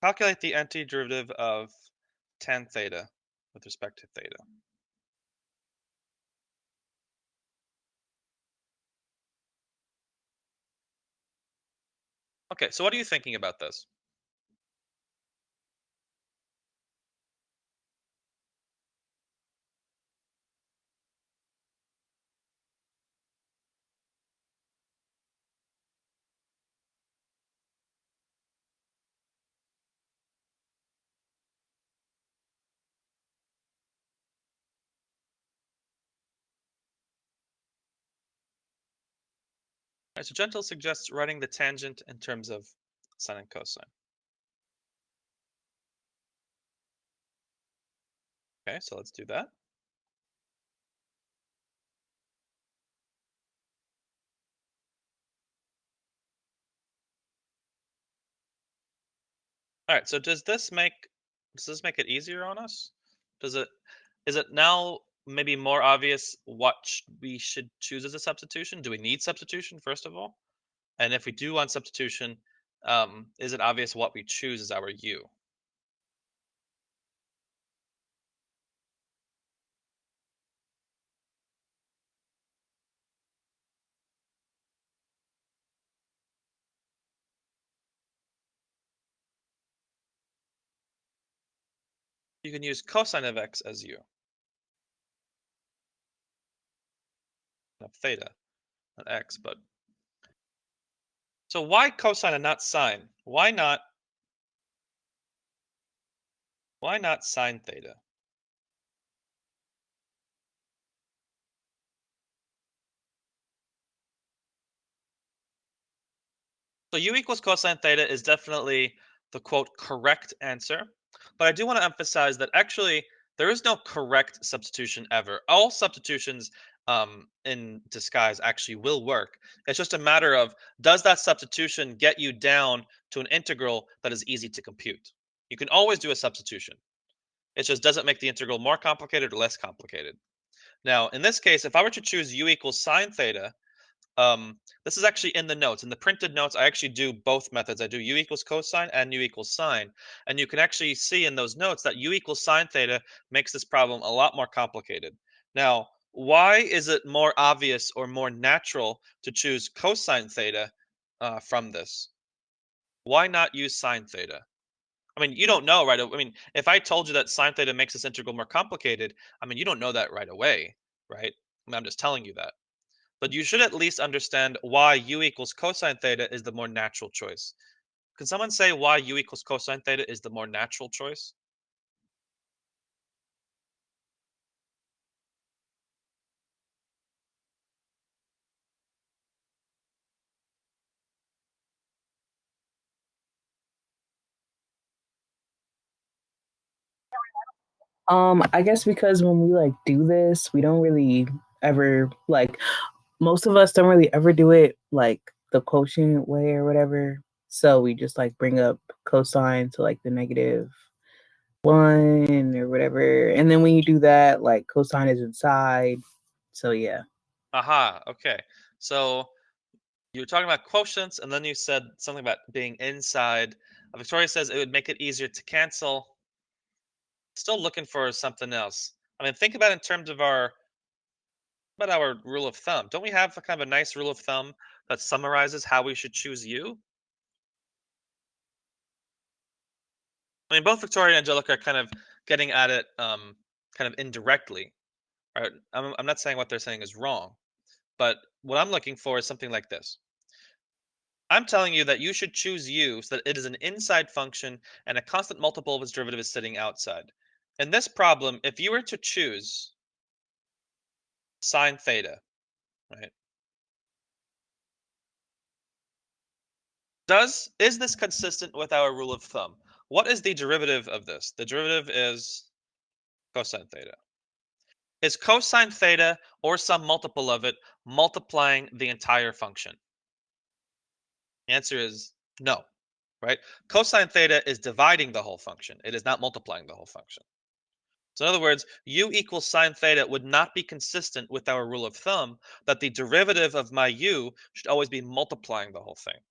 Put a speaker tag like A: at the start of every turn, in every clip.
A: Calculate the antiderivative of tan theta with respect to theta. Okay, so what are you thinking about this? All right, so Gentle suggests writing the tangent in terms of sine and cosine. Okay, so let's do that. All right, so does this make it easier on us? Is it now maybe more obvious what we should choose as a substitution? Do we need substitution first of all? And if we do want substitution, is it obvious what we choose as our u? You can use cosine of x as u of theta, not x, but so why cosine and not sine? Why not sine theta? So u equals cosine theta is definitely the quote correct answer. But I do want to emphasize that actually there is no correct substitution ever. All substitutions in disguise actually will work. It's just a matter of does that substitution get you down to an integral that is easy to compute? You can always do a substitution. It just doesn't make the integral more complicated or less complicated. Now, in this case, if I were to choose u equals sine theta, this is actually in the notes. In the printed notes, I actually do both methods. I do u equals cosine and u equals sine. And you can actually see in those notes that u equals sine theta makes this problem a lot more complicated. Now, why is it more obvious or more natural to choose cosine theta from this? Why not use sine theta? I mean, you don't know, right? I mean, if I told you that sine theta makes this integral more complicated, I mean, you don't know that right away, right? I mean, I'm just telling you that. But you should at least understand why u equals cosine theta is the more natural choice. Can someone say why u equals cosine theta is the more natural choice?
B: I guess because when we like do this, we don't really ever like most of us don't really ever do it like the quotient way or whatever. So we just like bring up cosine to like the -1 or whatever. And then when you do that, like cosine is inside. So yeah.
A: Aha, okay. So you were talking about quotients, and then you said something about being inside. Victoria says it would make it easier to cancel. Still looking for something else. I mean, think about it in terms of our rule of thumb. Don't we have a kind of a nice rule of thumb that summarizes how we should choose u? I mean, both Victoria and Angelica are kind of getting at it kind of indirectly. Right? I'm not saying what they're saying is wrong, but what I'm looking for is something like this. I'm telling you that you should choose u so that it is an inside function and a constant multiple of its derivative is sitting outside. In this problem, if you were to choose sine theta, right? Is this consistent with our rule of thumb? What is the derivative of this? The derivative is cosine theta. Is cosine theta or some multiple of it multiplying the entire function? The answer is no, right? Cosine theta is dividing the whole function. It is not multiplying the whole function. So in other words, u equals sine theta would not be consistent with our rule of thumb that the derivative of my u should always be multiplying the whole thing.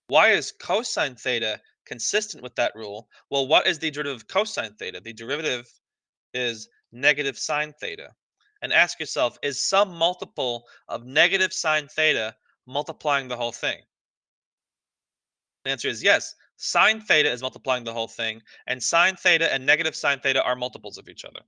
A: Why is cosine theta consistent with that rule, well, what is the derivative of cosine theta? The derivative is negative sine theta. And ask yourself, is some multiple of negative sine theta multiplying the whole thing? The answer is yes. Sine theta is multiplying the whole thing, and sine theta and negative sine theta are multiples of each other.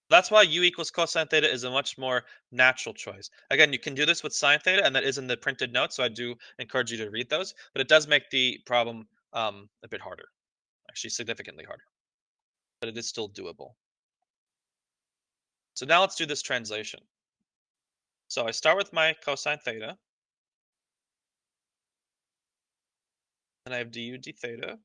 A: That's why u equals cosine theta is a much more natural choice. Again, you can do this with sine theta, and that is in the printed notes, so I do encourage you to read those. But it does make the problem a bit harder, actually significantly harder. But it is still doable. So now let's do this translation. So I start with my cosine theta. Then I have du d theta.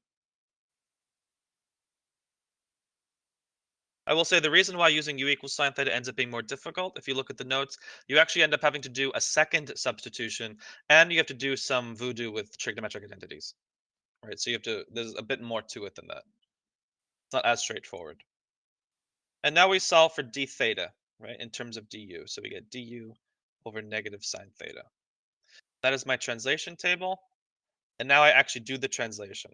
A: I will say the reason why using u equals sine theta ends up being more difficult, if you look at the notes, you actually end up having to do a second substitution, and you have to do some voodoo with trigonometric identities, right? So you have to, there's a bit more to it than that. It's not as straightforward. And now we solve for d theta, right, in terms of du. So we get du over negative sine theta. That is my translation table. And now I actually do the translation.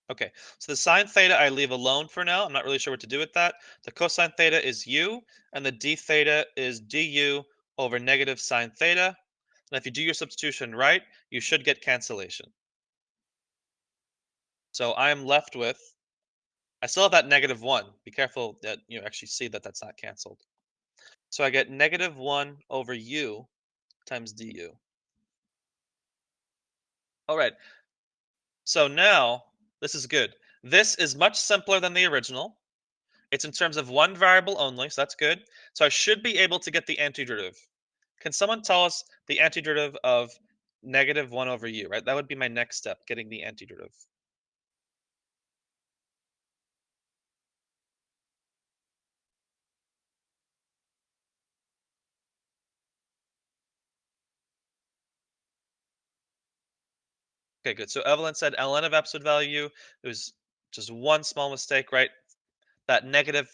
A: Okay, so the sine theta I leave alone for now. I'm not really sure what to do with that. The cosine theta is u, and the d theta is du over negative sine theta. And if you do your substitution right, you should get cancellation. So I am left with, I still have that negative 1. Be careful that you actually see that that's not canceled. So I get negative 1 over u times du. All right, so now this is good. This is much simpler than the original. It's in terms of one variable only, so that's good. So I should be able to get the antiderivative. Can someone tell us the antiderivative of negative 1 over u, right? That would be my next step, getting the antiderivative. Okay, good. So Evelyn said ln of absolute value. It was just one small mistake, right? That negative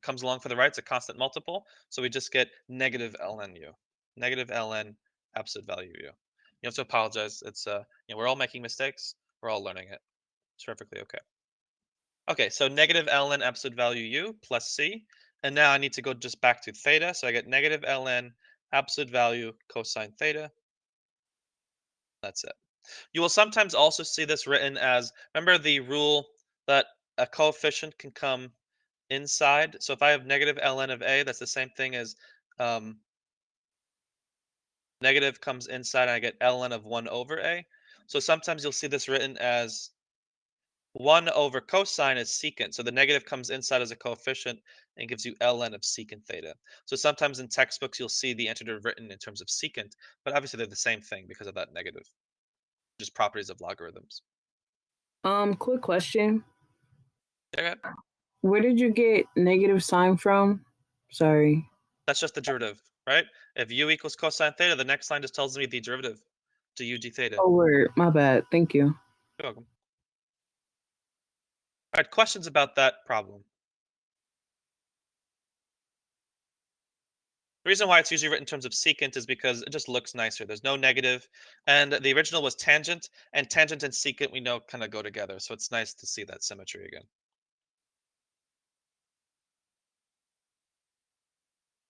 A: comes along for the right. It's a constant multiple. So we just get negative ln u. Negative ln absolute value u. You have to apologize. It's we're all making mistakes. We're all learning it. It's perfectly okay. Okay, so negative ln absolute value u plus c. And now I need to go just back to theta. So I get negative ln absolute value cosine theta. That's it. You will sometimes also see this written as, remember the rule that a coefficient can come inside? So if I have negative ln of a, that's the same thing as negative comes inside and I get ln of 1 over a. So sometimes you'll see this written as 1 over cosine is secant. So the negative comes inside as a coefficient and gives you ln of secant theta. So sometimes in textbooks you'll see the antiderivative written in terms of secant, but obviously they're the same thing because of that negative. Just properties of logarithms.
B: Quick question.
A: Okay.
B: Where did you get negative sine from? Sorry.
A: That's just the derivative, right? If u equals cosine theta, the next line just tells me the derivative to u d theta.
B: Oh, word. My bad. Thank you.
A: You're welcome. All right, questions about that problem? The reason why it's usually written in terms of secant is because it just looks nicer. There's no negative, and the original was tangent, and tangent and secant we know kind of go together, so it's nice to see that symmetry again.